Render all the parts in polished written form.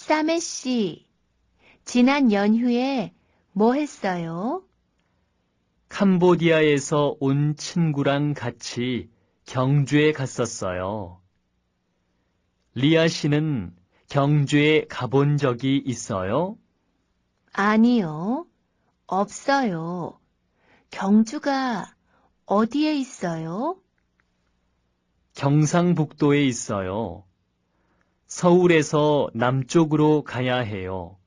싸매 씨, 지난 연휴에 뭐 했어요? 캄보디아에서 온 친구랑 같이 경주에 갔었어요. 리아 씨는 경주에 가본 적이 있어요? 아니요, 없어요. 경주가 어디에 있어요? 경상북도에 있어요. 서울에서 남쪽으로 가야 해요.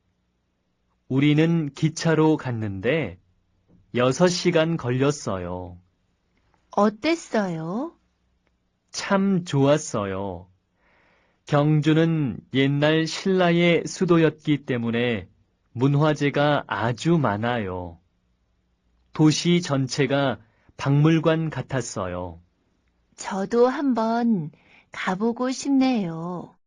우리는 기차로 갔는데 6시간 걸렸어요. 어땠어요? 참 좋았어요. 경주는 옛날 신라의 수도였기 때문에 문화재가 아주 많아요. 도시 전체가 박물관 같았어요. 저도 한번 가보고 싶네요.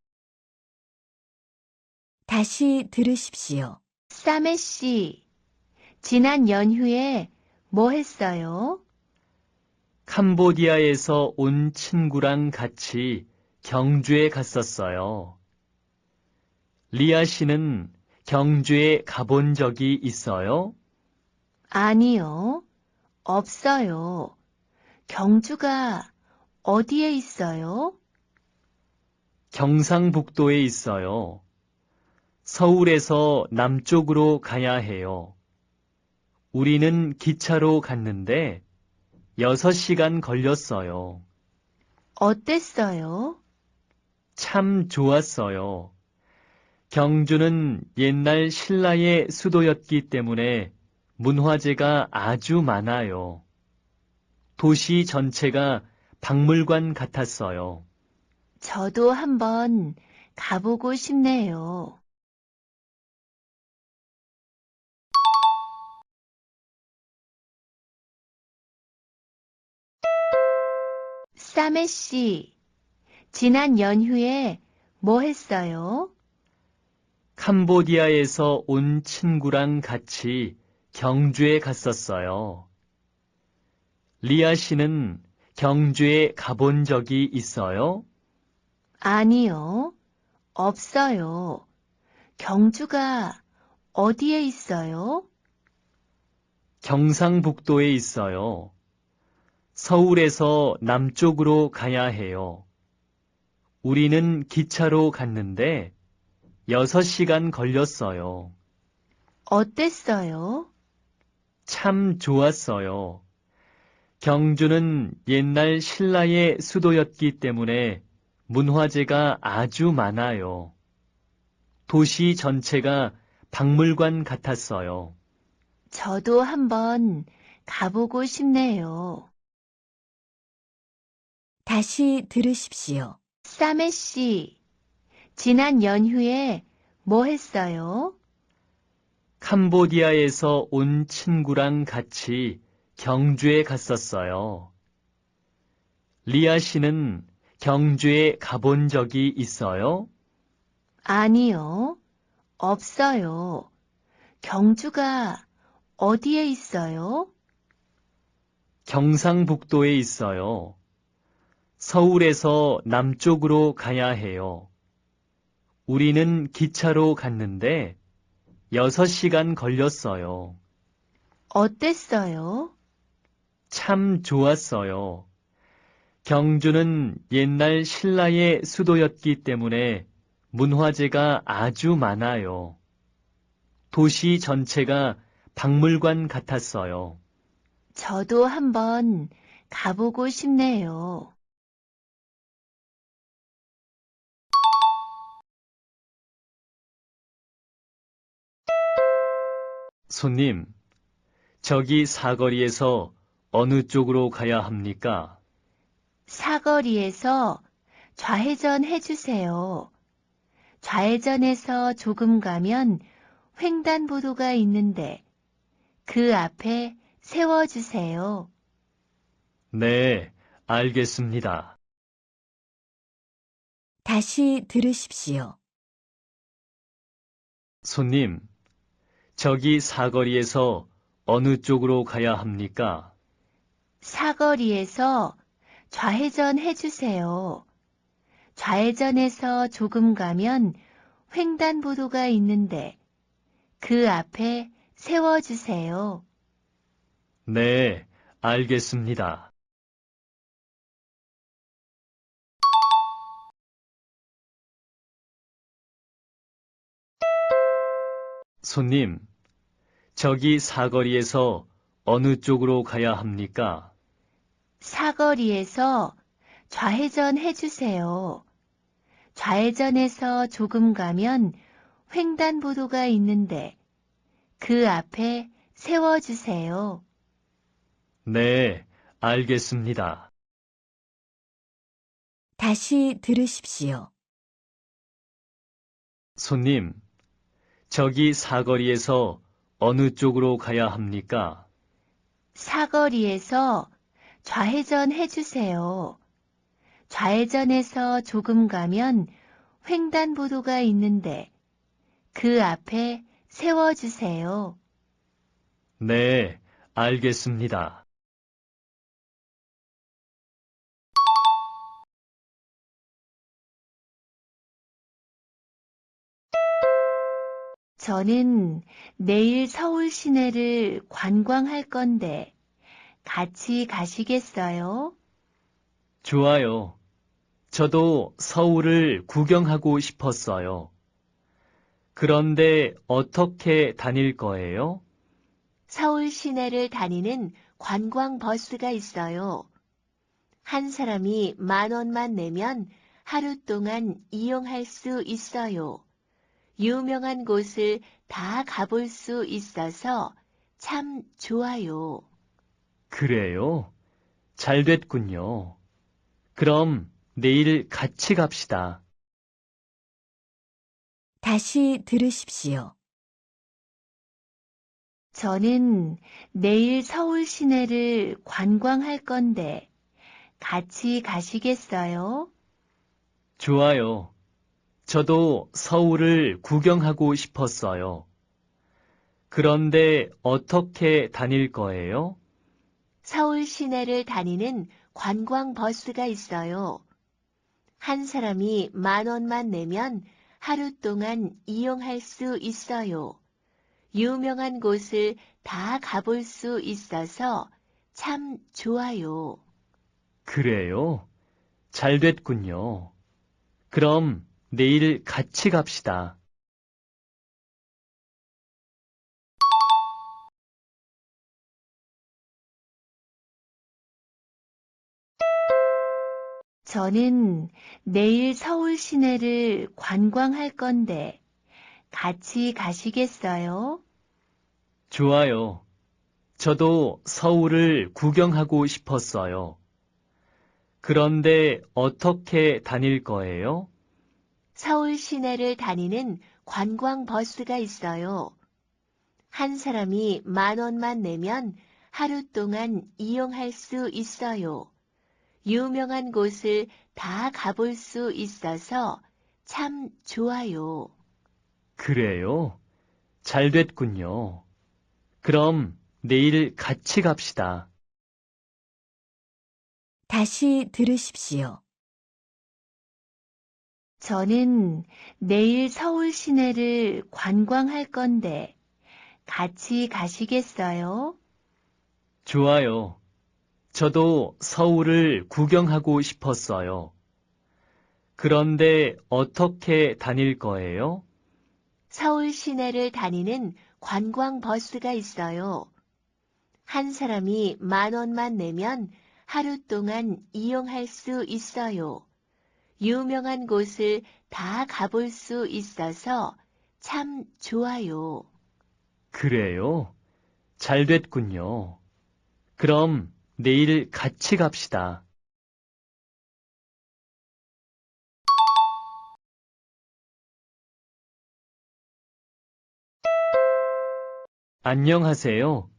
다시 들으십시오. 싸매 씨, 지난 연휴에 뭐 했어요? 캄보디아에서 온 친구랑 같이 경주에 갔었어요. 리아 씨는 경주에 가본 적이 있어요? 아니요, 없어요. 경주가 어디에 있어요? 경상북도에 있어요. 서울에서 남쪽으로 가야 해요. 우리는 기차로 갔는데 6시간 걸렸어요. 어땠어요? 참 좋았어요. 경주는 옛날 신라의 수도였기 때문에 문화재가 아주 많아요. 도시 전체가 박물관 같았어요. 저도 한번 가보고 싶네요. 싸매 씨, 지난 연휴에 뭐 했어요? 캄보디아에서 온 친구랑 같이 경주에 갔었어요. 리아 씨는 경주에 가본 적이 있어요? 아니요, 없어요. 경주가 어디에 있어요? 경상북도에 있어요. 서울에서 남쪽으로 가야 해요. 우리는 기차로 갔는데 6시간 걸렸어요. 어땠어요? 참 좋았어요. 경주는 옛날 신라의 수도였기 때문에 문화재가 아주 많아요. 도시 전체가 박물관 같았어요. 저도 한번 가보고 싶네요. 다시 들으십시오. 싸매 씨, 지난 연휴에 뭐 했어요? 캄보디아에서 온 친구랑 같이 경주에 갔었어요. 리아 씨는 경주에 가본 적이 있어요? 아니요, 없어요. 경주가 어디에 있어요? 경상북도에 있어요. 서울에서 남쪽으로 가야 해요. 우리는 기차로 갔는데 6시간 걸렸어요. 어땠어요? 참 좋았어요. 경주는 옛날 신라의 수도였기 때문에 문화재가 아주 많아요. 도시 전체가 박물관 같았어요. 저도 한번 가보고 싶네요. 손님, 저기 사거리에서 어느 쪽으로 가야 합니까? 사거리에서 좌회전 해주세요. 좌회전해서 조금 가면 횡단보도가 있는데 그 앞에 세워주세요. 네, 알겠습니다. 다시 들으십시오. 손님, 저기 사거리에서 어느 쪽으로 가야 합니까? 사거리에서 좌회전 해주세요. 좌회전해서 조금 가면 횡단보도가 있는데 그 앞에 세워주세요. 네, 알겠습니다. 손님, 저기 사거리에서 어느 쪽으로 가야 합니까? 사거리에서 좌회전 해주세요. 좌회전해서 조금 가면 횡단보도가 있는데 그 앞에 세워주세요. 네, 알겠습니다. 다시 들으십시오. 손님, 저기 사거리에서 어느 쪽으로 가야 합니까? 사거리에서 좌회전 해주세요. 좌회전해서 조금 가면 횡단보도가 있는데 그 앞에 세워주세요. 네, 알겠습니다. 저는 내일 서울 시내를 관광할 건데 같이 가시겠어요? 좋아요. 저도 서울을 구경하고 싶었어요. 그런데 어떻게 다닐 거예요? 서울 시내를 다니는 관광버스가 있어요. 한 사람이 10,000원만 내면 하루 동안 이용할 수 있어요. 유명한 곳을 다 가볼 수 있어서 참 좋아요. 그래요? 잘 됐군요. 그럼 내일 같이 갑시다. 다시 들으십시오. 저는 내일 서울 시내를 관광할 건데 같이 가시겠어요? 좋아요. 저도 서울을 구경하고 싶었어요. 그런데 어떻게 다닐 거예요? 서울 시내를 다니는 관광버스가 있어요. 한 사람이 10,000원만 내면 하루 동안 이용할 수 있어요. 유명한 곳을 다 가볼 수 있어서 참 좋아요. 그래요? 잘 됐군요. 그럼 내일 같이 갑시다. 저는 내일 서울 시내를 관광할 건데 같이 가시겠어요? 좋아요. 저도 서울을 구경하고 싶었어요. 그런데 어떻게 다닐 거예요? 서울 시내를 다니는 관광버스가 있어요. 한 사람이 10,000원만 내면 하루 동안 이용할 수 있어요. 유명한 곳을 다 가볼 수 있어서 참 좋아요. 그래요? 잘 됐군요. 그럼 내일 같이 갑시다. 다시 들으십시오. 저는 내일 서울 시내를 관광할 건데 같이 가시겠어요? 좋아요. 저도 서울을 구경하고 싶었어요. 그런데 어떻게 다닐 거예요? 서울 시내를 다니는 관광버스가 있어요. 한 사람이 10,000원만 내면 하루 동안 이용할 수 있어요. 유명한 곳을 다 가볼 수 있어서 참 좋아요. 그래요? 잘 됐군요. 그럼 내일 같이 갑시다. 안녕하세요.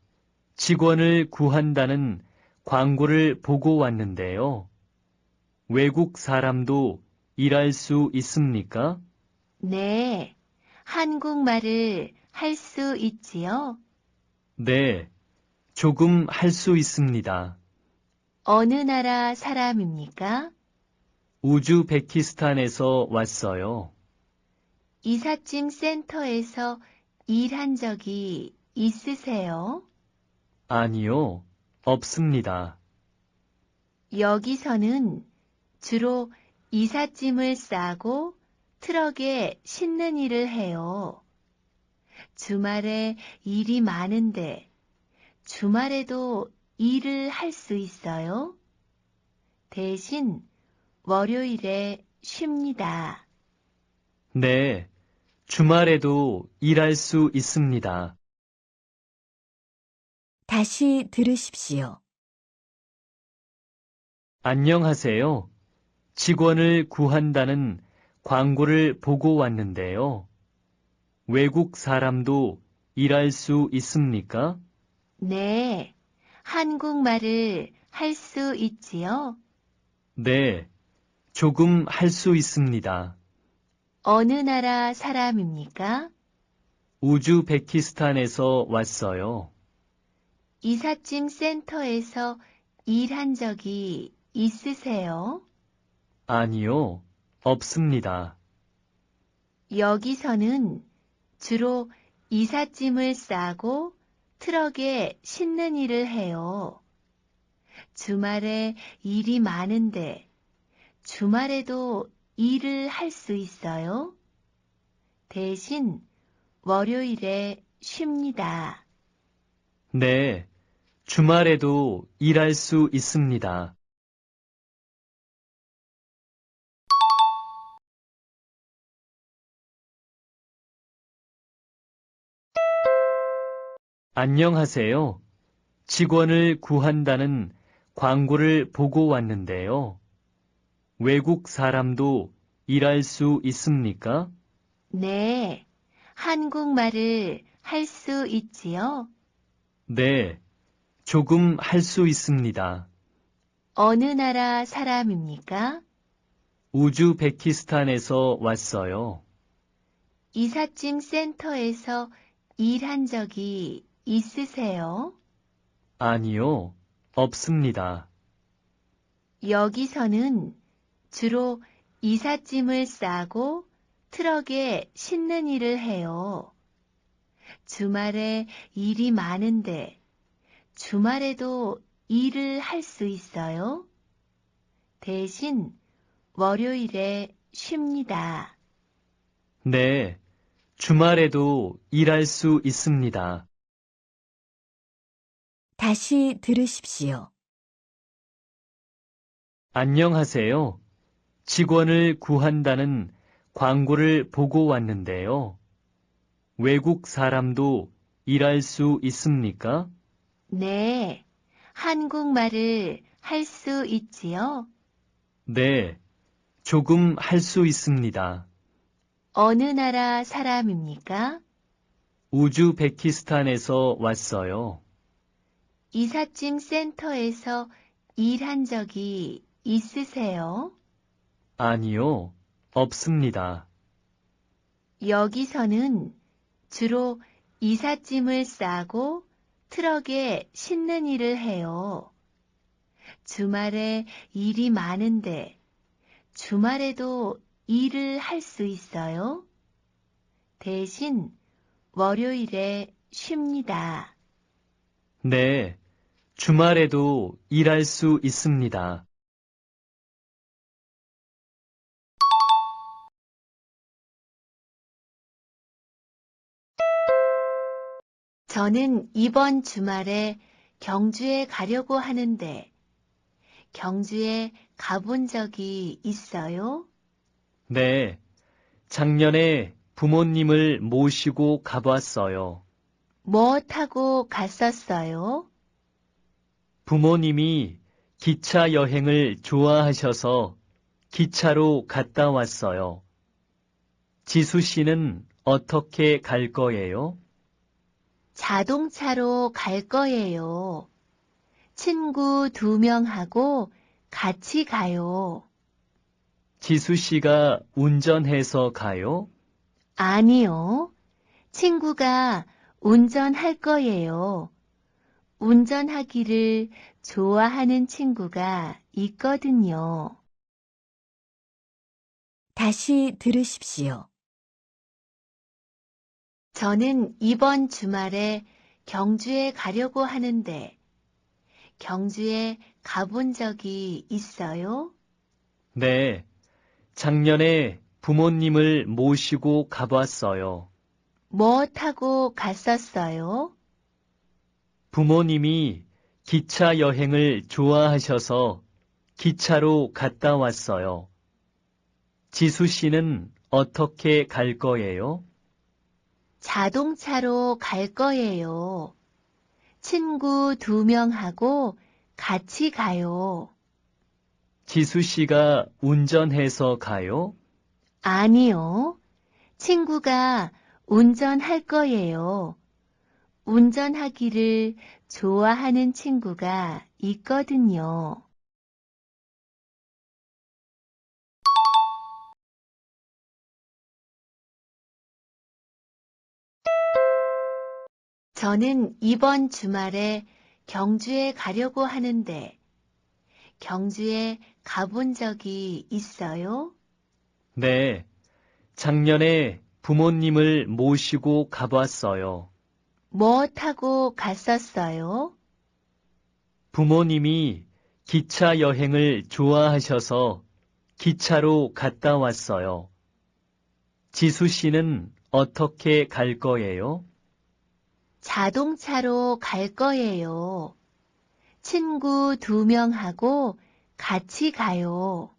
직원을 구한다는 광고를 보고 왔는데요. 외국 사람도 일할 수 있습니까? 네, 한국말을 할 수 있지요? 네, 조금 할 수 있습니다. 어느 나라 사람입니까? 우즈베키스탄에서 왔어요. 이삿짐 센터에서 일한 적이 있으세요? 아니요, 없습니다. 여기서는 주로 이삿짐을 싸고 트럭에 싣는 일을 해요. 주말에 일이 많은데 주말에도 일을 할 수 있어요? 대신 월요일에 쉽니다. 네, 주말에도 일할 수 있습니다. 다시 들으십시오. 안녕하세요. 직원을 구한다는 광고를 보고 왔는데요. 외국 사람도 일할 수 있습니까? 네, 한국말을 할 수 있지요? 네, 조금 할 수 있습니다. 어느 나라 사람입니까? 우즈베키스탄에서 왔어요. 이삿짐 센터에서 일한 적이 있으세요? 아니요, 없습니다. 여기서는 주로 이삿짐을 싸고 트럭에 싣는 일을 해요. 주말에 일이 많은데 주말에도 일을 할 수 있어요? 대신 월요일에 쉽니다. 네, 주말에도 일할 수 있습니다. 안녕하세요. 직원을 구한다는 광고를 보고 왔는데요. 외국 사람도 일할 수 있습니까? 네, 한국말을 할 수 있지요? 네, 조금 할 수 있습니다. 어느 나라 사람입니까? 우즈베키스탄에서 왔어요. 이삿짐 센터에서 일한 적이 있으세요? 아니요, 없습니다. 여기서는 주로 이삿짐을 싸고 트럭에 싣는 일을 해요. 주말에 일이 많은데 주말에도 일을 할 수 있어요? 대신 월요일에 쉽니다. 네, 주말에도 일할 수 있습니다. 다시 들으십시오. 안녕하세요. 직원을 구한다는 광고를 보고 왔는데요. 외국 사람도 일할 수 있습니까? 네, 한국말을 할 수 있지요? 네, 조금 할 수 있습니다. 어느 나라 사람입니까? 우즈베키스탄에서 왔어요. 이삿짐 센터에서 일한 적이 있으세요? 아니요, 없습니다. 여기서는 주로 이삿짐을 싸고 트럭에 싣는 일을 해요. 주말에 일이 많은데 주말에도 일을 할 수 있어요? 대신 월요일에 쉽니다. 네, 주말에도 일할 수 있습니다. 저는 이번 주말에 경주에 가려고 하는데 경주에 가본 적이 있어요? 네, 작년에 부모님을 모시고 가봤어요. 뭐 타고 갔었어요? 부모님이 기차 여행을 좋아하셔서 기차로 갔다 왔어요. 지수 씨는 어떻게 갈 거예요? 자동차로 갈 거예요. 친구 2명하고 같이 가요. 지수 씨가 운전해서 가요? 아니요. 친구가 운전할 거예요. 운전하기를 좋아하는 친구가 있거든요. 다시 들으십시오. 저는 이번 주말에 경주에 가려고 하는데, 경주에 가본 적이 있어요? 네, 작년에 부모님을 모시고 가봤어요. 뭐 타고 갔었어요? 부모님이 기차 여행을 좋아하셔서 기차로 갔다 왔어요. 지수 씨는 어떻게 갈 거예요? 자동차로 갈 거예요. 친구 2명하고 같이 가요. 지수 씨가 운전해서 가요? 아니요. 친구가 운전할 거예요. 운전하기를 좋아하는 친구가 있거든요. 저는 이번 주말에 경주에 가려고 하는데, 경주에 가본 적이 있어요? 네, 작년에 부모님을 모시고 가봤어요. 뭐 타고 갔었어요? 부모님이 기차 여행을 좋아하셔서 기차로 갔다 왔어요. 지수 씨는 어떻게 갈 거예요? 자동차로 갈 거예요. 친구 2명하고 같이 가요.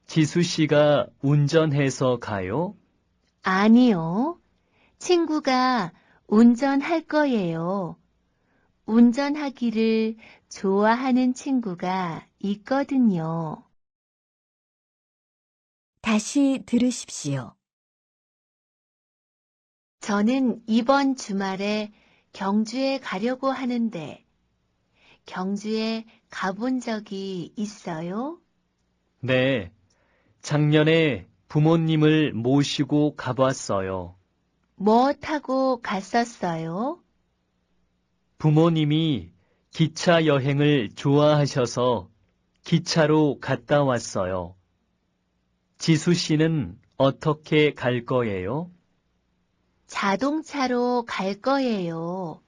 지수 씨가 운전해서 가요? 아니요. 친구가 운전할 거예요. 운전하기를 좋아하는 친구가 있거든요. 다시 들으십시오. 저는 이번 주말에 경주에 가려고 하는데, 경주에 가본 적이 있어요? 네, 작년에 부모님을 모시고 가봤어요. 뭐 타고 갔었어요? 부모님이 기차 여행을 좋아하셔서 기차로 갔다 왔어요. 지수 씨는 어떻게 갈 거예요? 자동차로 갈 거예요.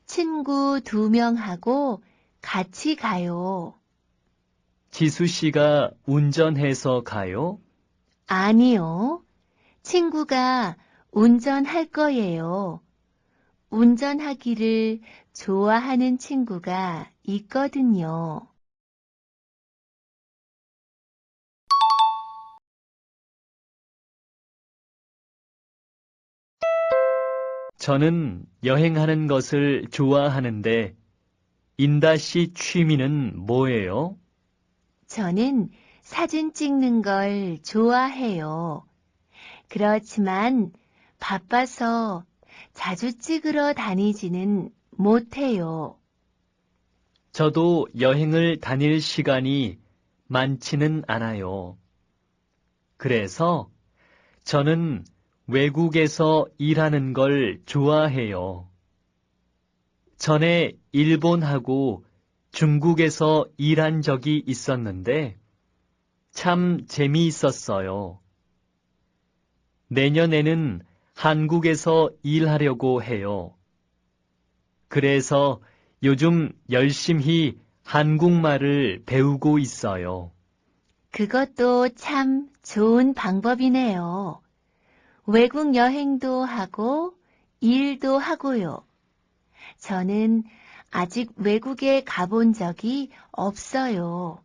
친구 2명하고 같이 가요. 지수 씨가 운전해서 가요? 아니요. 친구가 운전할 거예요. 운전하기를 좋아하는 친구가 있거든요. 저는 여행하는 것을 좋아하는데, 인다 씨 취미는 뭐예요? 저는 사진 찍는 걸 좋아해요. 그렇지만 바빠서 자주 찍으러 다니지는 못해요. 저도 여행을 다닐 시간이 많지는 않아요. 그래서 저는 외국에서 일하는 걸 좋아해요. 전에 일본하고 중국에서 일한 적이 있었는데 참 재미있었어요. 내년에는 한국에서 일하려고 해요. 그래서 요즘 열심히 한국말을 배우고 있어요. 그것도 참 좋은 방법이네요. 외국 여행도 하고 일도 하고요. 저는 아직 외국에 가본 적이 없어요.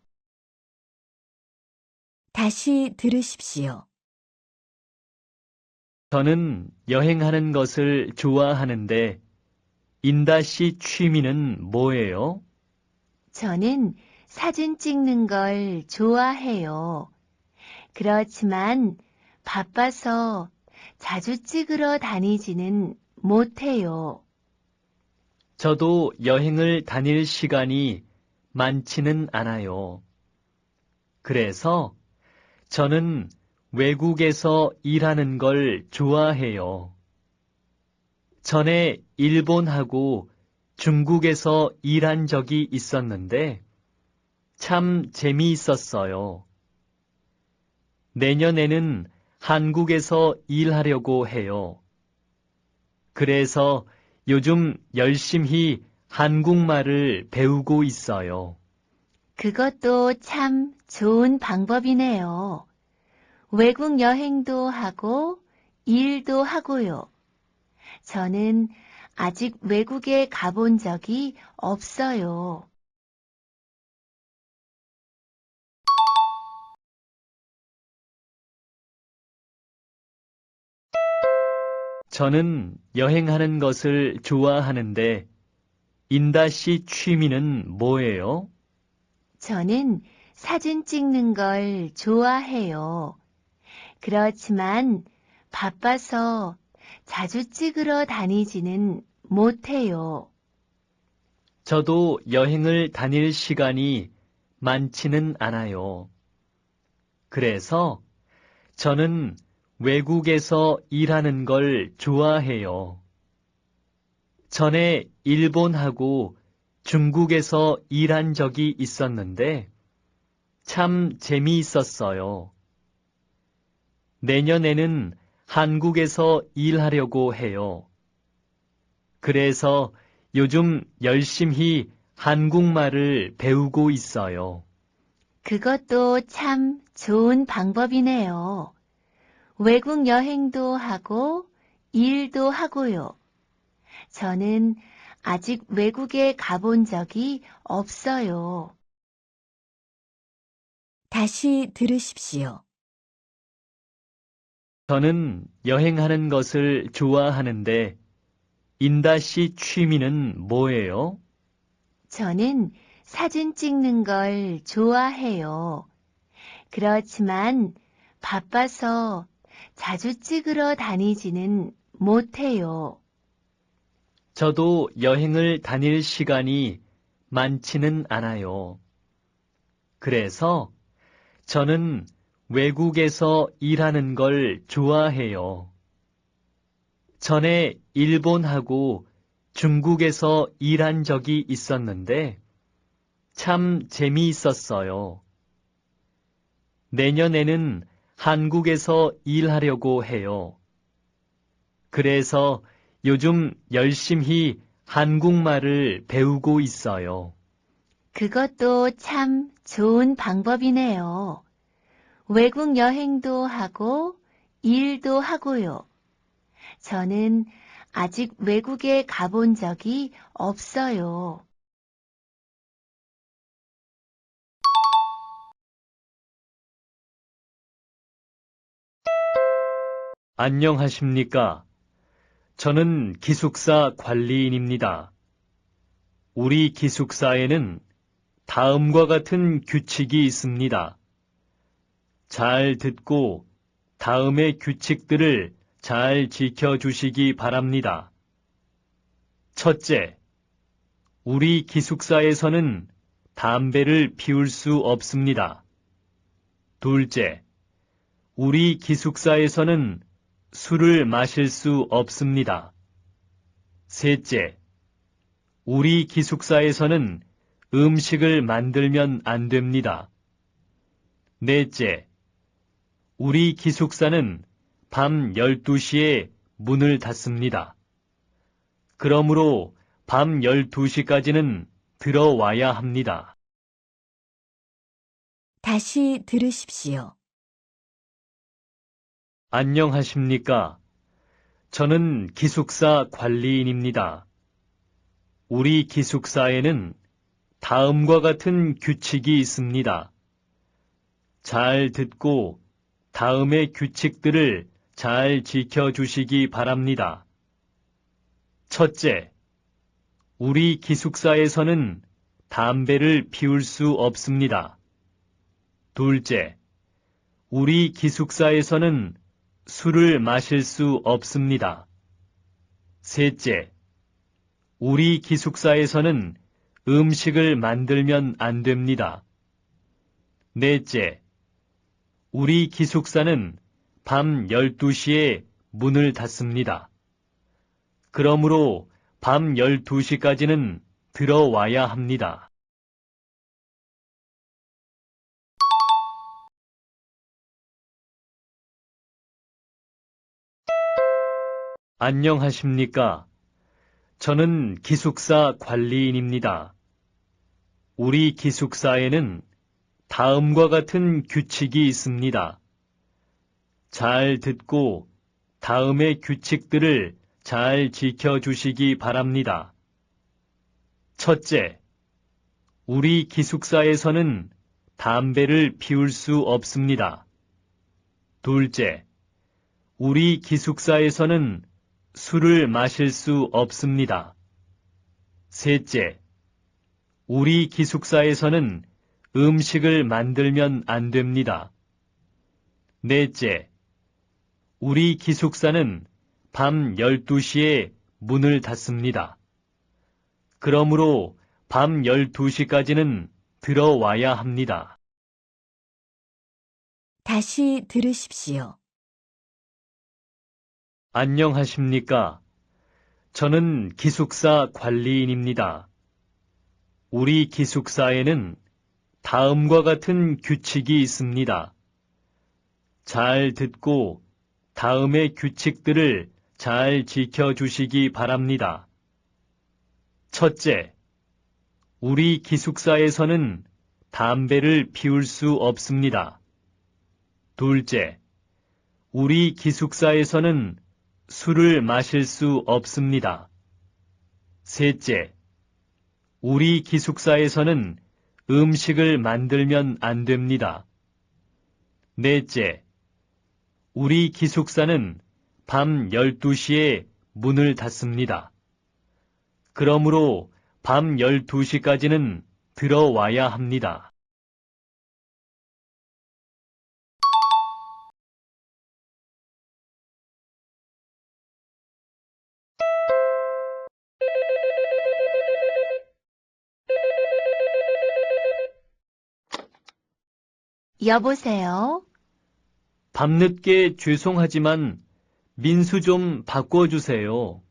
다시 들으십시오. 저는 여행하는 것을 좋아하는데 인다 씨 취미는 뭐예요? 저는 사진 찍는 걸 좋아해요. 그렇지만 바빠서 자주 찍으러 다니지는 못해요. 저도 여행을 다닐 시간이 많지는 않아요. 그래서 저는 외국에서 일하는 걸 좋아해요. 전에 일본하고 중국에서 일한 적이 있었는데 참 재미있었어요. 내년에는 한국에서 일하려고 해요. 그래서 요즘 열심히 한국말을 배우고 있어요. 그것도 참 좋은 방법이네요. 외국 여행도 하고 일도 하고요. 저는 아직 외국에 가본 적이 없어요. 저는 여행하는 것을 좋아하는데, 인다 씨 취미는 뭐예요? 저는 사진 찍는 걸 좋아해요. 그렇지만 바빠서 자주 찍으러 다니지는 못해요. 저도 여행을 다닐 시간이 많지는 않아요. 그래서 저는 외국에서 일하는 걸 좋아해요. 전에 일본하고 중국에서 일한 적이 있었는데 참 재미있었어요. 내년에는 한국에서 일하려고 해요. 그래서 요즘 열심히 한국말을 배우고 있어요. 그것도 참 좋은 방법이네요. 외국 여행도 하고 일도 하고요. 저는 아직 외국에 가본 적이 없어요. 다시 들으십시오. 저는 여행하는 것을 좋아하는데 인다 씨 취미는 뭐예요? 저는 사진 찍는 걸 좋아해요. 그렇지만 바빠서 자주 찍으러 다니지는 못해요. 저도 여행을 다닐 시간이 많지는 않아요. 그래서 저는 외국에서 일하는 걸 좋아해요. 전에 일본하고 중국에서 일한 적이 있었는데 참 재미있었어요. 내년에는 한국에서 일하려고 해요. 그래서 요즘 열심히 한국말을 배우고 있어요. 그것도 참 좋은 방법이네요. 외국 여행도 하고 일도 하고요. 저는 아직 외국에 가본 적이 없어요. 안녕하십니까? 저는 기숙사 관리인입니다. 우리 기숙사에는 다음과 같은 규칙이 있습니다. 잘 듣고 다음의 규칙들을 잘 지켜주시기 바랍니다. 첫째, 우리 기숙사에서는 담배를 피울 수 없습니다. 둘째, 우리 기숙사에서는 술을 마실 수 없습니다. 셋째, 우리 기숙사에서는 음식을 만들면 안 됩니다. 넷째, 우리 기숙사는 밤 12시에 문을 닫습니다. 그러므로 밤 12시까지는 들어와야 합니다. 다시 들으십시오. 안녕하십니까? 저는 기숙사 관리인입니다. 우리 기숙사에는 다음과 같은 규칙이 있습니다. 잘 듣고 다음의 규칙들을 잘 지켜주시기 바랍니다. 첫째, 우리 기숙사에서는 담배를 피울 수 없습니다. 둘째, 우리 기숙사에서는 술을 마실 수 없습니다. 셋째, 우리 기숙사에서는 음식을 만들면 안 됩니다. 넷째, 우리 기숙사는 밤 12시에 문을 닫습니다. 그러므로 밤 12시까지는 들어와야 합니다. 안녕하십니까? 저는 기숙사 관리인입니다. 우리 기숙사에는 다음과 같은 규칙이 있습니다. 잘 듣고 다음의 규칙들을 잘 지켜주시기 바랍니다. 첫째, 우리 기숙사에서는 담배를 피울 수 없습니다. 둘째, 우리 기숙사에서는 술을 마실 수 없습니다. 셋째, 우리 기숙사에서는 음식을 만들면 안 됩니다. 넷째, 우리 기숙사는 밤 12시에 문을 닫습니다. 그러므로 밤 12시까지는 들어와야 합니다. 다시 들으십시오. 안녕하십니까? 저는 기숙사 관리인입니다. 우리 기숙사에는 다음과 같은 규칙이 있습니다. 잘 듣고 다음의 규칙들을 잘 지켜주시기 바랍니다. 첫째, 우리 기숙사에서는 담배를 피울 수 없습니다. 둘째, 우리 기숙사에서는 술을 마실 수 없습니다. 셋째, 우리 기숙사에서는 음식을 만들면 안 됩니다. 넷째, 우리 기숙사는 밤 12시에 문을 닫습니다. 그러므로 밤 12시까지는 들어와야 합니다. 여보세요? 밤늦게 죄송하지만 민수 좀 바꿔주세요.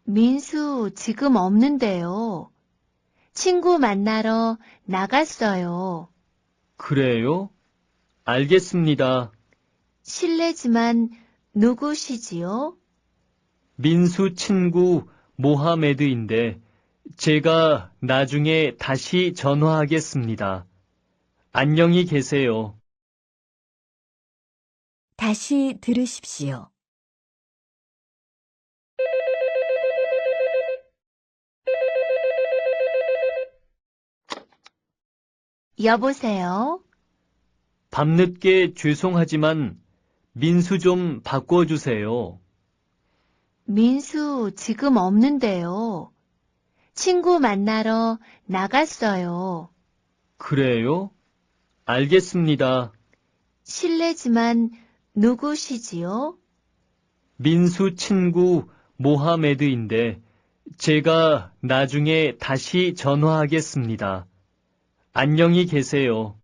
민수 지금 없는데요. 친구 만나러 나갔어요. 그래요? 알겠습니다. 실례지만 누구시지요? 민수 친구 모하메드인데 제가 나중에 다시 전화하겠습니다. 안녕히 계세요. 다시 들으십시오. 여보세요? 밤늦게 죄송하지만 민수 좀 바꿔주세요. 민수 지금 없는데요. 친구 만나러 나갔어요. 그래요? 알겠습니다. 실례지만 누구시지요? 민수 친구 모하메드인데 제가 나중에 다시 전화하겠습니다. 안녕히 계세요.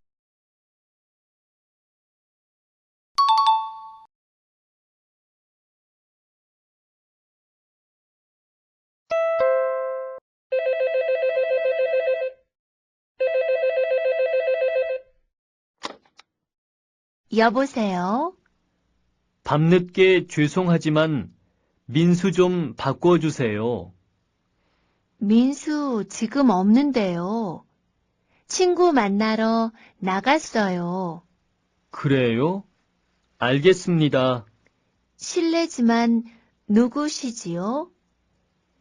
여보세요? 밤늦게 죄송하지만 민수 좀 바꿔주세요. 민수 지금 없는데요. 친구 만나러 나갔어요. 그래요? 알겠습니다. 실례지만 누구시지요?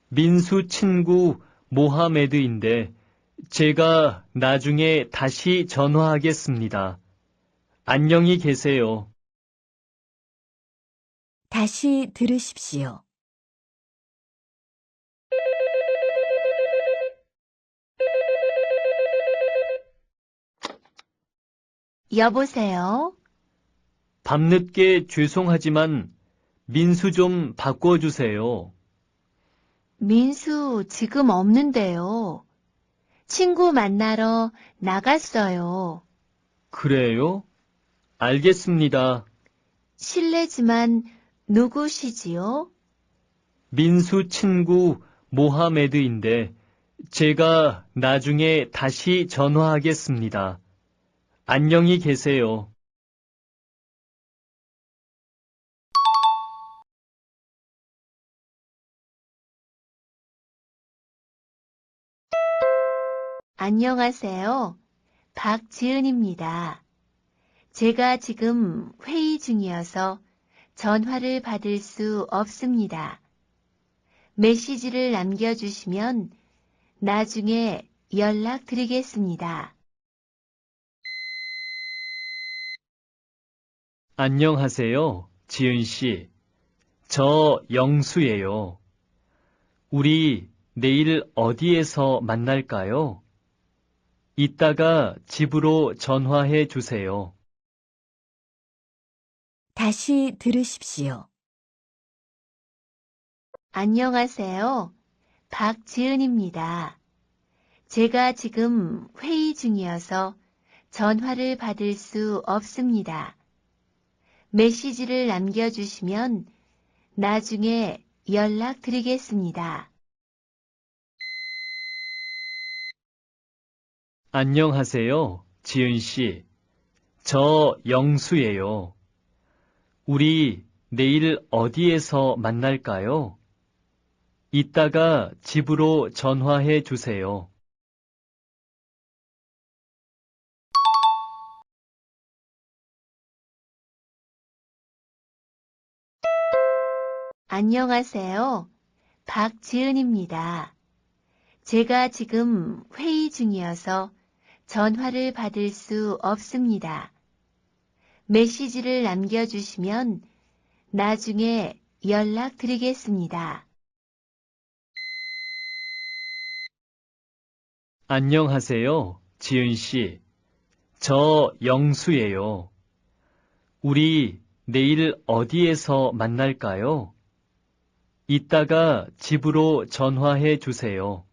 민수 친구 모하메드인데 제가 나중에 다시 전화하겠습니다. 안녕히 계세요. 다시 들으십시오. 여보세요? 밤늦게 죄송하지만 민수 좀 바꿔주세요. 민수 지금 없는데요. 친구 만나러 나갔어요. 그래요? 알겠습니다. 실례지만 누구시지요? 민수 친구 모하메드인데 제가 나중에 다시 전화하겠습니다. 안녕히 계세요. 안녕하세요. 박지은입니다. 제가 지금 회의 중이어서 전화를 받을 수 없습니다. 메시지를 남겨주시면 나중에 연락드리겠습니다. 안녕하세요, 지은 씨. 저 영수예요. 우리 내일 어디에서 만날까요? 이따가 집으로 전화해 주세요. 다시 들으십시오. 안녕하세요. 박지은입니다. 제가 지금 회의 중이어서 전화를 받을 수 없습니다. 메시지를 남겨주시면 나중에 연락드리겠습니다. 안녕하세요, 지은 씨. 저 영수예요. 우리 내일 어디에서 만날까요? 이따가 집으로 전화해 주세요. 안녕하세요. 박지은입니다. 제가 지금 회의 중이어서 전화를 받을 수 없습니다. 메시지를 남겨주시면 나중에 연락드리겠습니다. 안녕하세요, 지은 씨. 저 영수예요. 우리 내일 어디에서 만날까요? 이따가 집으로 전화해 주세요.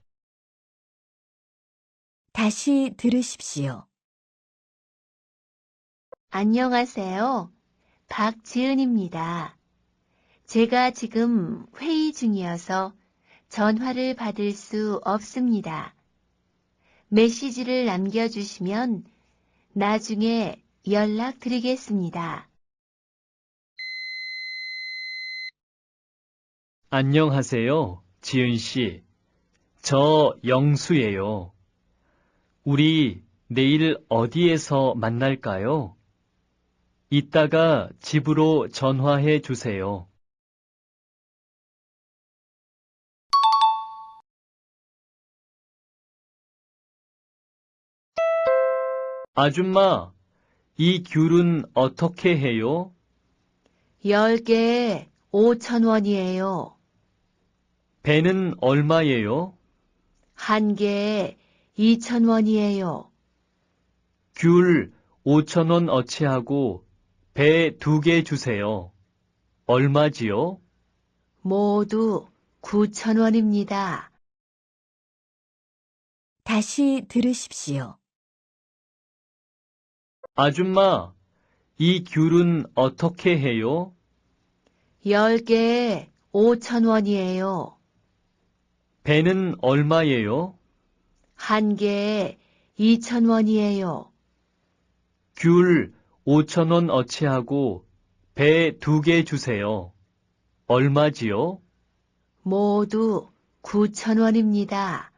다시 들으십시오. 안녕하세요. 박지은입니다. 제가 지금 회의 중이어서 전화를 받을 수 없습니다. 메시지를 남겨주시면 나중에 연락드리겠습니다. 안녕하세요, 지은 씨. 저 영수예요. 우리 내일 어디에서 만날까요? 이따가 집으로 전화해 주세요. 아줌마, 이 귤은 어떻게 해요? 10개에 5,000원이에요. 배는 얼마예요? 한 개에 2,000원이에요. 귤 5,000원 어치하고 배 2개 주세요. 얼마지요? 모두 9,000원입니다. 다시 들으십시오. 아줌마, 이 귤은 어떻게 해요? 10개에 5,000원이에요. 배는 얼마예요? 한 개에 2,000원이에요. 귤 5,000원 어치하고 배 2개 주세요. 얼마지요? 모두 9,000원입니다.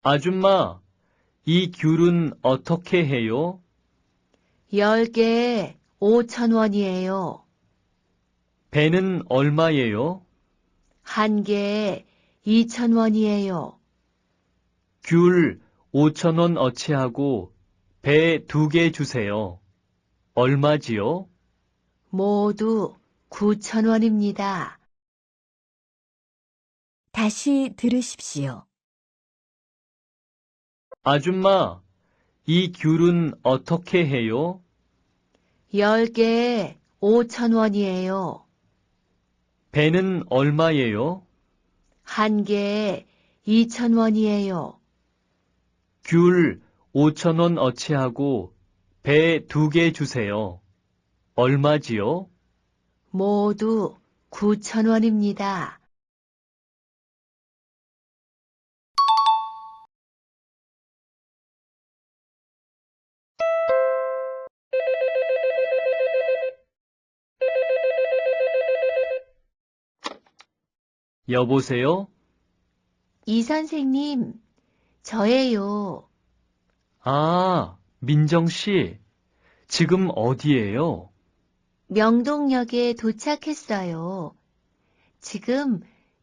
아줌마, 이 귤은 어떻게 해요? 10개에 5,000원이에요. 배는 얼마예요? 한 개에 2,000원이에요. 귤 5,000원 어치하고 배 2개 주세요. 얼마지요? 모두 9,000원입니다. 다시 들으십시오. 아줌마, 이 귤은 어떻게 해요? 10개에 5,000원이에요. 배는 얼마예요? 한 개에 2,000원이에요. 귤 5,000원 어치하고 배 2개 주세요. 얼마지요? 모두 9,000원입니다. 여보세요? 이 선생님, 저예요. 아, 민정 씨. 지금 어디예요? 명동역에 도착했어요. 지금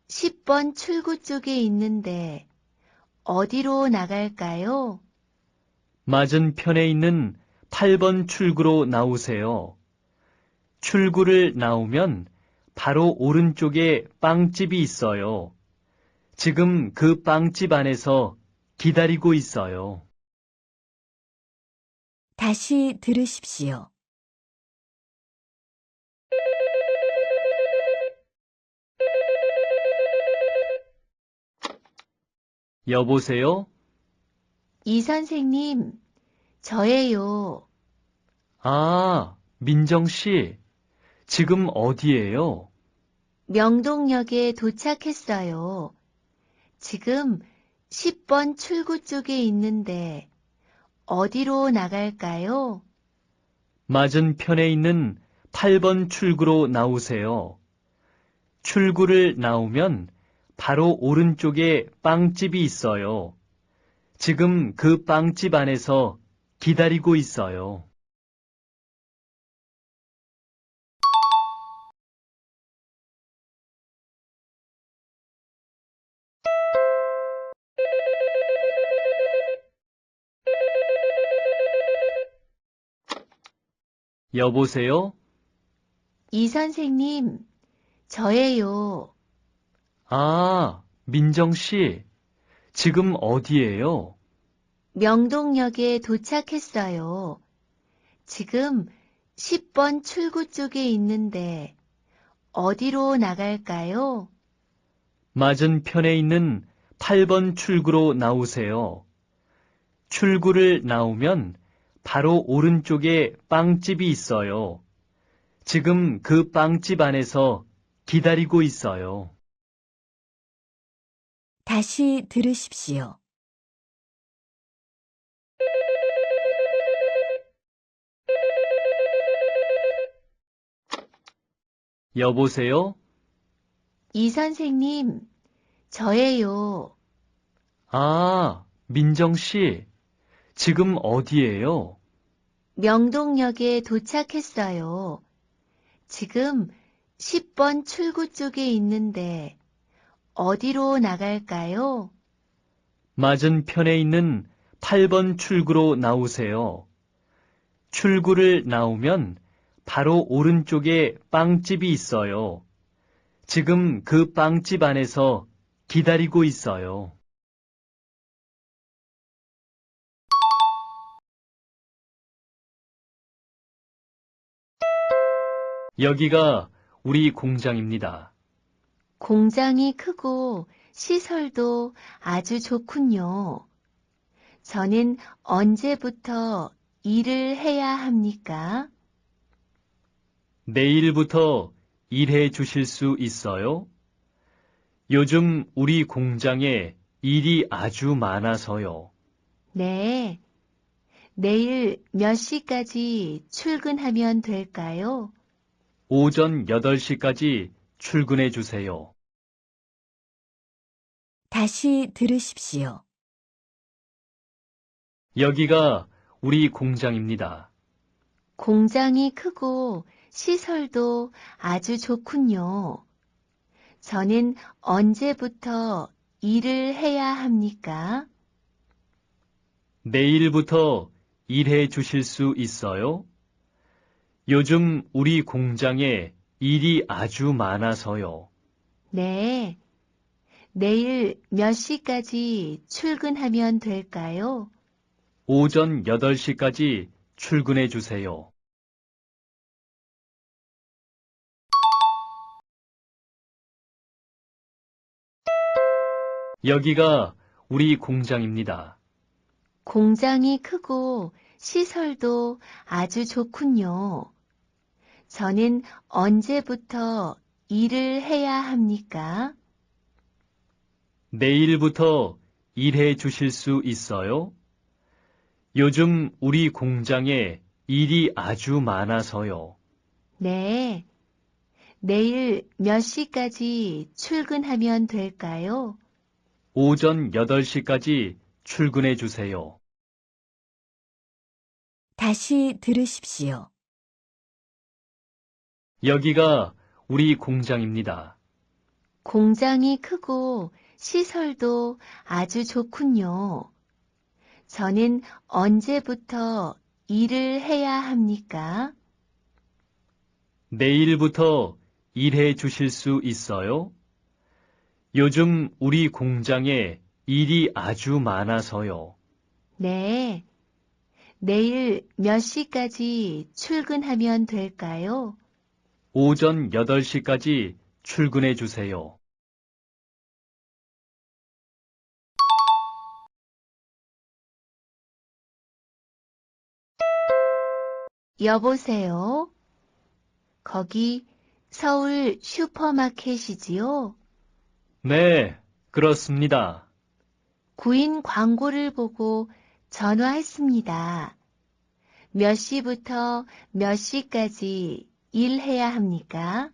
10번 출구 쪽에 있는데 어디로 나갈까요? 맞은편에 있는 8번 출구로 나오세요. 출구를 나오면 바로 오른쪽에 빵집이 있어요. 지금 그 빵집 안에서 기다리고 있어요. 다시 들으십시오. 여보세요? 이 선생님, 저예요. 아, 민정 씨. 지금 어디예요? 명동역에 도착했어요. 지금 10번 출구 쪽에 있는데 어디로 나갈까요? 맞은편에 있는 8번 출구로 나오세요. 출구를 나오면 바로 오른쪽에 빵집이 있어요. 지금 그 빵집 안에서 기다리고 있어요. 여보세요? 이 선생님, 저예요. 아, 민정 씨. 지금 어디예요? 명동역에 도착했어요. 지금 10번 출구 쪽에 있는데 어디로 나갈까요? 맞은편에 있는 8번 출구로 나오세요. 출구를 나오면 바로 오른쪽에 빵집이 있어요. 지금 그 빵집 안에서 기다리고 있어요. 다시 들으십시오. 여보세요? 이 선생님, 저예요. 아, 민정 씨. 지금 어디예요? 명동역에 도착했어요. 지금 10번 출구 쪽에 있는데 어디로 나갈까요? 맞은편에 있는 8번 출구로 나오세요. 출구를 나오면 바로 오른쪽에 빵집이 있어요. 지금 그 빵집 안에서 기다리고 있어요. 여기가 우리 공장입니다. 공장이 크고 시설도 아주 좋군요. 저는 언제부터 일을 해야 합니까? 내일부터 일해 주실 수 있어요? 요즘 우리 공장에 일이 아주 많아서요. 네. 내일 몇 시까지 출근하면 될까요? 오전 8시까지 출근해 주세요. 다시 들으십시오. 여기가 우리 공장입니다. 공장이 크고 시설도 아주 좋군요. 저는 언제부터 일을 해야 합니까? 내일부터 일해 주실 수 있어요? 요즘 우리 공장에 일이 아주 많아서요. 네. 내일 몇 시까지 출근하면 될까요? 오전 8시까지 출근해 주세요. 여기가 우리 공장입니다. 공장이 크고 시설도 아주 좋군요. 저는 언제부터 일을 해야 합니까? 내일부터 일해 주실 수 있어요? 요즘 우리 공장에 일이 아주 많아서요. 네. 내일 몇 시까지 출근하면 될까요? 오전 8시까지 출근해 주세요. 다시 들으십시오. 여기가 우리 공장입니다. 공장이 크고 시설도 아주 좋군요. 저는 언제부터 일을 해야 합니까? 내일부터 일해 주실 수 있어요? 요즘 우리 공장에 일이 아주 많아서요. 네. 내일 몇 시까지 출근하면 될까요? 오전 8시까지 출근해 주세요. 여보세요? 거기 서울 슈퍼마켓이지요? 네, 그렇습니다. 구인 광고를 보고 전화했습니다. 몇 시부터 몇 시까지 일해야 합니까?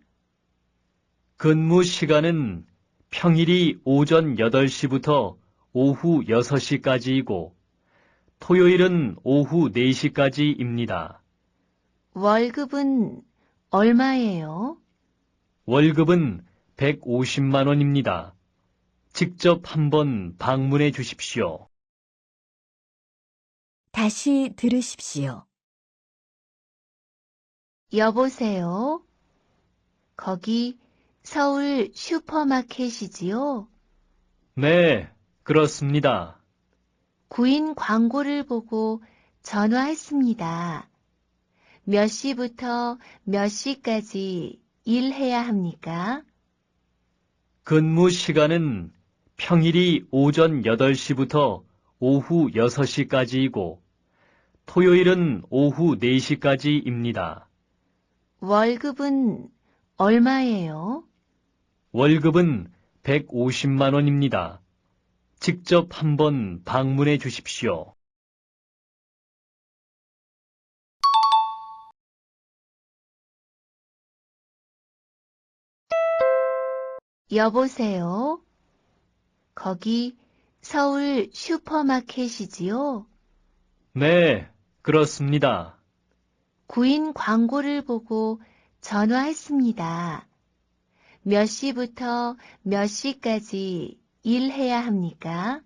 근무 시간은 평일이 오전 8시부터 오후 6시까지이고, 토요일은 오후 4시까지입니다. 월급은 얼마예요? 월급은 150만 원입니다. 직접 한번 방문해 주십시오. 다시 들으십시오. 여보세요? 거기 서울 슈퍼마켓이지요? 네, 그렇습니다. 구인 광고를 보고 전화했습니다. 몇 시부터 몇 시까지 일해야 합니까? 근무 시간은 평일이 오전 8시부터 오후 6시까지이고, 토요일은 오후 4시까지입니다. 월급은 얼마예요? 월급은 150만 원입니다. 직접 한번 방문해 주십시오. 여보세요? 거기 서울 슈퍼마켓이지요? 네, 그렇습니다. 구인 광고를 보고 전화했습니다. 몇 시부터 몇 시까지 일해야 합니까?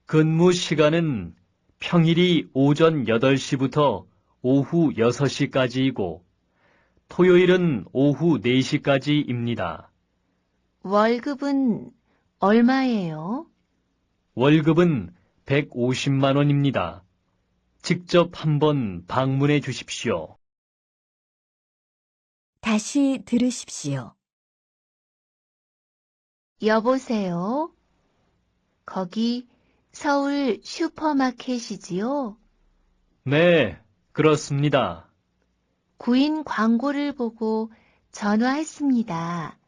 근무 시간은 평일이 오전 8시부터 오후 6시까지이고, 토요일은 오후 4시까지입니다. 월급은 얼마예요? 월급은 150만 원입니다. 직접 한번 방문해 주십시오. 다시 들으십시오. 여보세요? 거기 서울 슈퍼마켓이지요? 네, 그렇습니다. 구인 광고를 보고 전화했습니다.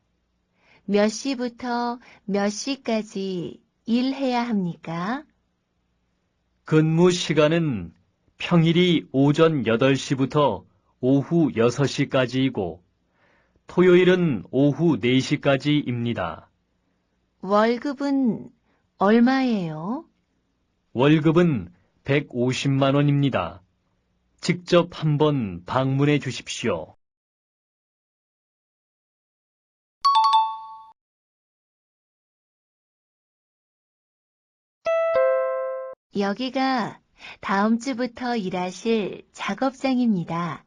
몇 시부터 몇 시까지 일해야 합니까? 근무 시간은 평일이 오전 8시부터 오후 6시까지이고, 토요일은 오후 4시까지입니다. 월급은 얼마예요? 월급은 150만 원입니다. 직접 한번 방문해 주십시오. 여기가 다음 주부터 일하실 작업장입니다.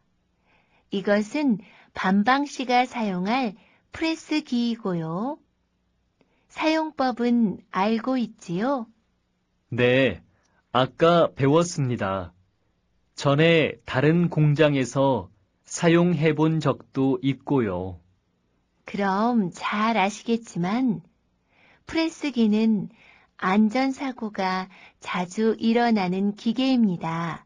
이것은 반방 씨가 사용할 프레스 기이고요. 사용법은 알고 있지요? 네, 아까 배웠습니다. 전에 다른 공장에서 사용해 본 적도 있고요. 그럼 잘 아시겠지만 프레스기는 안전사고가 자주 일어나는 기계입니다.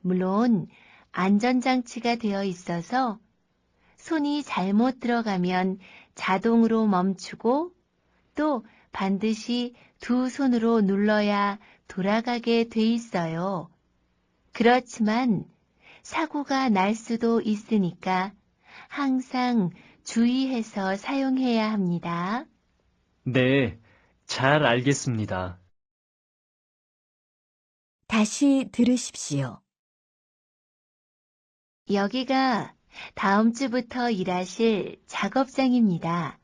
물론 안전장치가 되어 있어서 손이 잘못 들어가면 자동으로 멈추고 또 반드시 두 손으로 눌러야 돌아가게 돼 있어요. 그렇지만 사고가 날 수도 있으니까 항상 주의해서 사용해야 합니다. 네, 잘 알겠습니다. 다시 들으십시오. 여기가 다음 주부터 일하실 작업장입니다.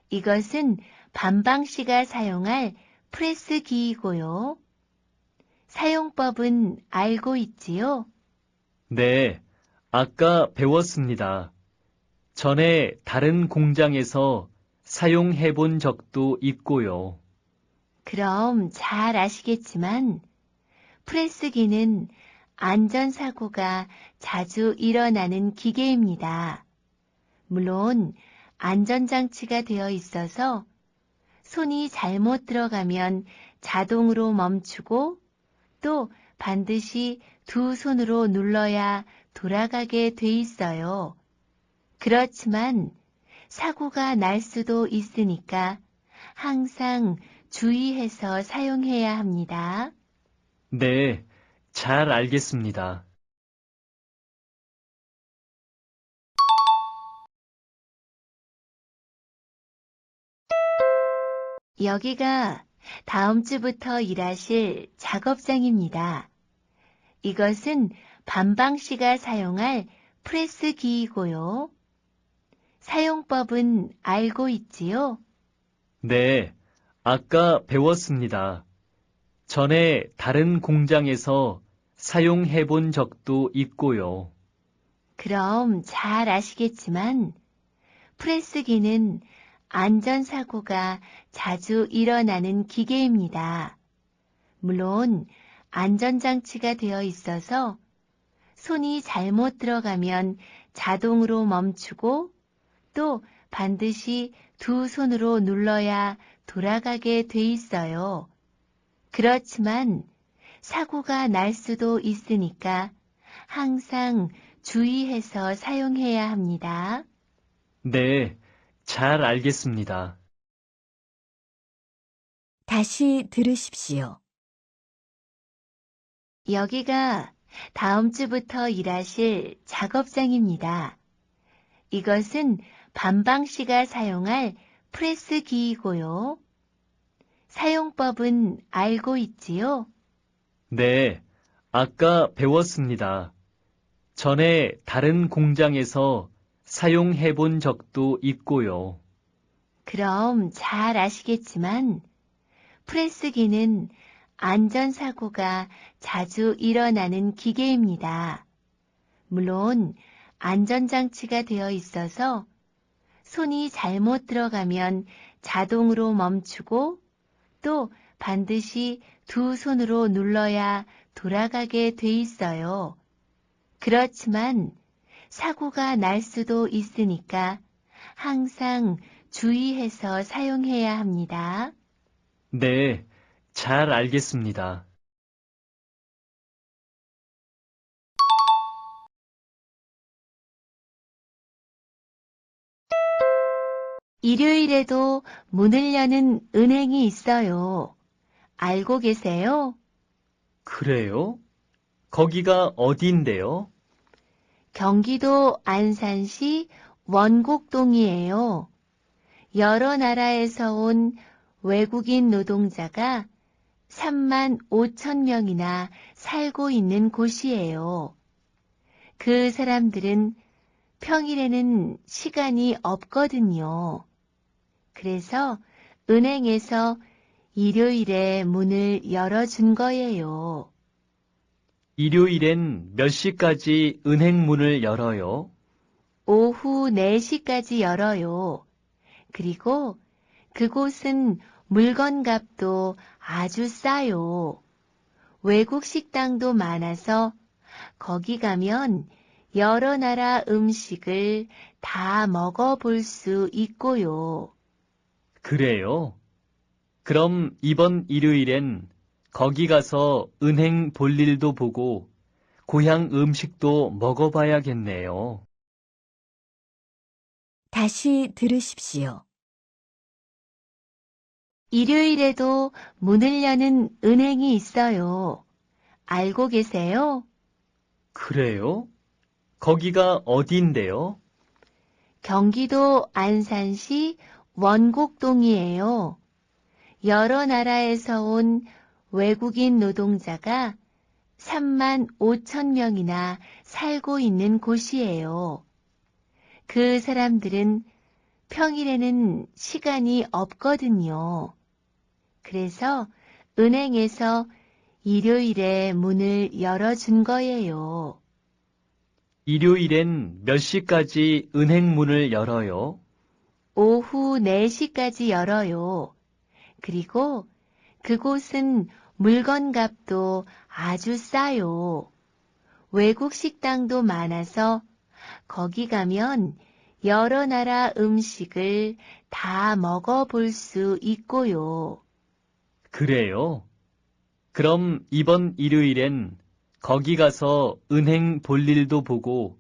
이것은 반방 씨가 사용할 프레스 기이고요. 사용법은 알고 있지요? 네, 아까 배웠습니다. 전에 다른 공장에서 사용해 본 적도 있고요. 그럼 잘 아시겠지만 프레스기는 안전사고가 자주 일어나는 기계입니다. 물론 안전장치가 되어 있어서 손이 잘못 들어가면 자동으로 멈추고 또 반드시 두 손으로 눌러야 돌아가게 돼 있어요. 그렇지만 사고가 날 수도 있으니까 항상 주의해서 사용해야 합니다. 네, 잘 알겠습니다. 여기가 다음 주부터 일하실 작업장입니다. 이것은 반방 씨가 사용할 프레스 기이고요. 사용법은 알고 있지요? 네, 아까 배웠습니다. 전에 다른 공장에서 사용해 본 적도 있고요. 그럼 잘 아시겠지만 프레스기는 안전사고가 자주 일어나는 기계입니다. 물론 안전장치가 되어 있어서 손이 잘못 들어가면 자동으로 멈추고 또 반드시 두 손으로 눌러야 돌아가게 돼 있어요. 그렇지만 사고가 날 수도 있으니까 항상 주의해서 사용해야 합니다. 네, 잘 알겠습니다. 다시 들으십시오. 여기가 다음 주부터 일하실 작업장입니다. 이것은 반방 씨가 사용할 프레스 기이고요. 사용법은 알고 있지요? 네, 아까 배웠습니다. 전에 다른 공장에서 사용해 본 적도 있고요. 그럼 잘 아시겠지만 프레스기는 안전사고가 자주 일어나는 기계입니다. 물론 안전장치가 되어 있어서 손이 잘못 들어가면 자동으로 멈추고 또 반드시 두 손으로 눌러야 돌아가게 돼 있어요. 그렇지만 사고가 날 수도 있으니까 항상 주의해서 사용해야 합니다. 네, 잘 알겠습니다. 일요일에도 문을 여는 은행이 있어요. 알고 계세요? 그래요? 거기가 어디인데요? 경기도 안산시 원곡동이에요. 여러 나라에서 온 외국인 노동자가 3만 5천 명이나 살고 있는 곳이에요. 그 사람들은 평일에는 시간이 없거든요. 그래서 은행에서 일요일에 문을 열어준 거예요. 일요일엔 몇 시까지 은행 문을 열어요? 오후 4시까지 열어요. 그리고 그곳은 물건값도 아주 싸요. 외국 식당도 많아서 거기 가면 여러 나라 음식을 다 먹어볼 수 있고요. 그래요? 그럼 이번 일요일엔 거기 가서 은행 볼 일도 보고 고향 음식도 먹어봐야겠네요. 다시 들으십시오. 일요일에도 문을 여는 은행이 있어요. 알고 계세요? 그래요? 거기가 어디인데요? 경기도 안산시 원곡동이에요. 여러 나라에서 온 외국인 노동자가 3만 5천 명이나 살고 있는 곳이에요. 그 사람들은 평일에는 시간이 없거든요. 그래서 은행에서 일요일에 문을 열어준 거예요. 일요일엔 몇 시까지 은행 문을 열어요? 오후 4시까지 열어요. 그리고 그곳은 물건값도 아주 싸요. 외국 식당도 많아서 거기 가면 여러 나라 음식을 다 먹어볼 수 있고요. 그래요? 그럼 이번 일요일엔 거기 가서 은행 볼 일도 보고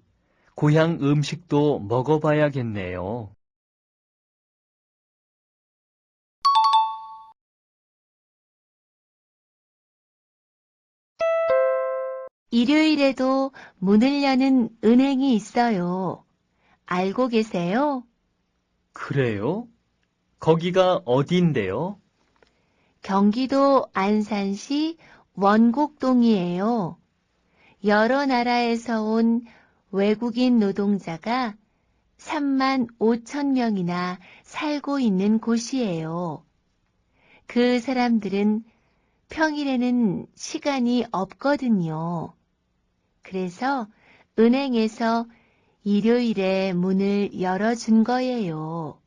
고향 음식도 먹어봐야겠네요. 일요일에도 문을 여는 은행이 있어요. 알고 계세요? 그래요? 거기가 어디인데요? 경기도 안산시 원곡동이에요. 여러 나라에서 온 외국인 노동자가 3만 5천 명이나 살고 있는 곳이에요. 그 사람들은 평일에는 시간이 없거든요. 그래서 은행에서 일요일에 문을 열어준 거예요.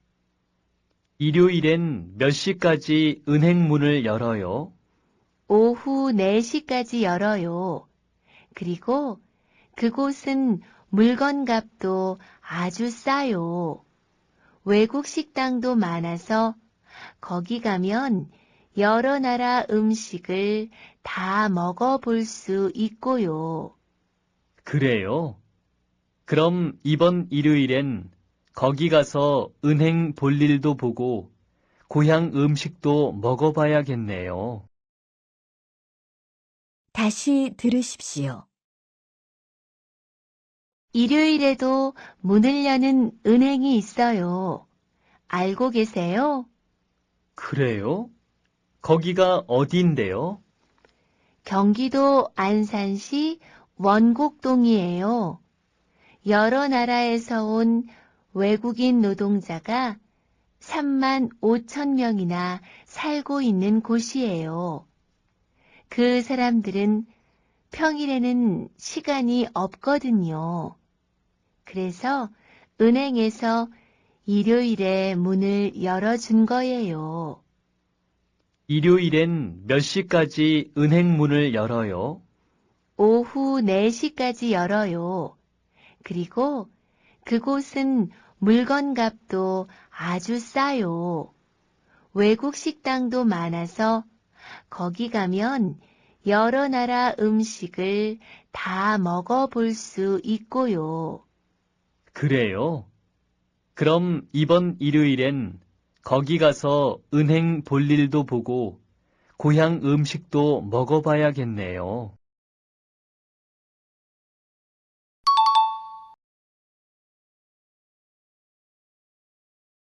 일요일엔 몇 시까지 은행 문을 열어요? 오후 4시까지 열어요. 그리고 그곳은 물건값도 아주 싸요. 외국 식당도 많아서 거기 가면 여러 나라 음식을 다 먹어볼 수 있고요. 그래요? 그럼 이번 일요일엔 거기 가서 은행 볼 일도 보고 고향 음식도 먹어봐야겠네요. 다시 들으십시오. 일요일에도 문을 여는 은행이 있어요. 알고 계세요? 그래요? 거기가 어디인데요? 경기도 안산시 원곡동이에요. 여러 나라에서 온 외국인 노동자가 3만 5천 명이나 살고 있는 곳이에요. 그 사람들은 평일에는 시간이 없거든요. 그래서 은행에서 일요일에 문을 열어준 거예요. 일요일엔 몇 시까지 은행 문을 열어요? 오후 4시까지 열어요. 그리고 그곳은 물건값도 아주 싸요. 외국 식당도 많아서 거기 가면 여러 나라 음식을 다 먹어볼 수 있고요. 그래요? 그럼 이번 일요일엔 거기 가서 은행 볼 일도 보고 고향 음식도 먹어봐야겠네요.